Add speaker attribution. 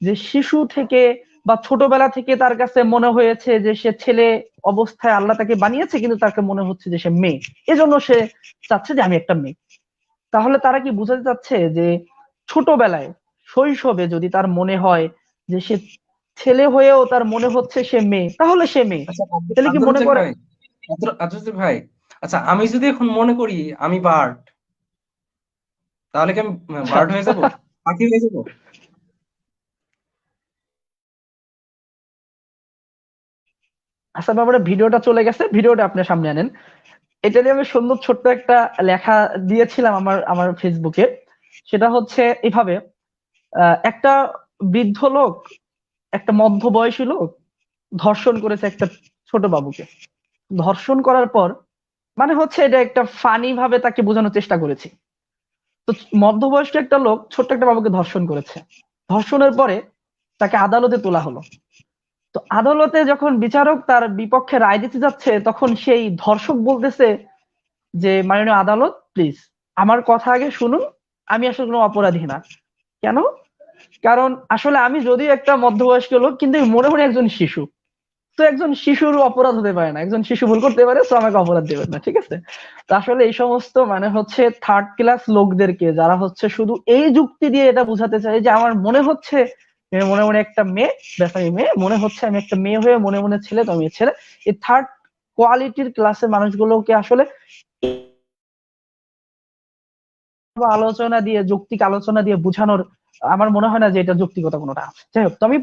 Speaker 1: যে শিশু থেকে বা ছোটবেলা থেকে তার কাছে মনে হয়েছে যে সে ছেলে অবস্থায় আল্লাহ তাকে বানিয়েছে, কিন্তু তাকে মনে হচ্ছে যে সে মেয়ে, এজন্য সে চাচ্ছে যে আমি একটা মেয়ে। তাহলে তারা কি বোঝাতে চাচ্ছে যে ছোটবেলায়, শৈশবে যদি তার মনে হয় যে সে ছেলে হয়েও তার মনে হচ্ছে সে মেয়ে, তাহলে সে মেয়ে।
Speaker 2: আচ্ছা,
Speaker 1: তাহলে কি
Speaker 2: আব্দুল
Speaker 1: মনে
Speaker 2: রাজ্জাক
Speaker 1: করে?
Speaker 2: ভাই, আব্দুল রাজ্জাক ভাই, আচ্ছা আমি যদি এখন মনে করি আমি বার্ড, তাহলে কি আমি বার্ড হয়ে যাব, পাখি হয়ে যাব?
Speaker 1: আচ্ছা ব্যাপারে ভিডিওটা চলে গেছে, ভিডিওটা আপনার সামনে আনেন। এটা নিয়ে আমি সুন্দর ছোট্ট একটা লেখা দিয়েছিলাম আমার আমার ফেসবুকে। সেটা হচ্ছে এভাবে: একটা বৃদ্ধ লোক, একটা মধ্যবয়সী লোক ধর্ষণ করেছে একটা ছোট বাবুকে। ধর্ষণ করার পর, মানে হচ্ছে এটা একটা ফানি ভাবে তাকে বোঝানোর চেষ্টা করেছি। তো মধ্যবয়স্ক একটা লোক ছোট্ট একটা বাবুকে ধর্ষণ করেছে। ধর্ষণের পরে তাকে আদালতে তোলা হলো। তো আদালতে যখন বিচারক তার বিপক্ষে রায় দিতে যাচ্ছে, তখন সেই ধর্ষক বলতেছে যে মাননীয় আদালত, প্লিজ আমার কথা আগে শুনুন, আমি আসলে কোনো অপরাধী না। কেন? কারণ আসলে আমি যদিও একটা মধ্যবয়স্ক লোক, কিন্তু আমি মনে মনে একজন শিশু। তো একজন শিশুর অপরাধ হতে পারে না, একজন শিশু ভুল করতে পারে, তো আমাকে অপরাধ দেবেন না, ঠিক আছে? তো আসলে এই সমস্ত মানে হচ্ছে থার্ড ক্লাস লোকদেরকে, যারা হচ্ছে শুধু এই যুক্তি দিয়ে এটা বোঝাতে চায় যে আমার মনে হচ্ছে আমি মনে মনে একটা মেয়ে, ব্যাস আমি মেয়ে, মনে হচ্ছে আমি একটা মেয়ে হয়ে মনে মনে ছেলে, তো আমি ছেলে। এই থার্ড কোয়ালিটির ক্লাসের মানুষগুলোকে আসলে আলোচনা দিয়ে, যৌক্তিক আলোচনা দিয়ে বোঝানোর আমার মনে হয় না যে এটা যৌক্তিকতা কোনোটা আছে। যাই হোক, তো আমি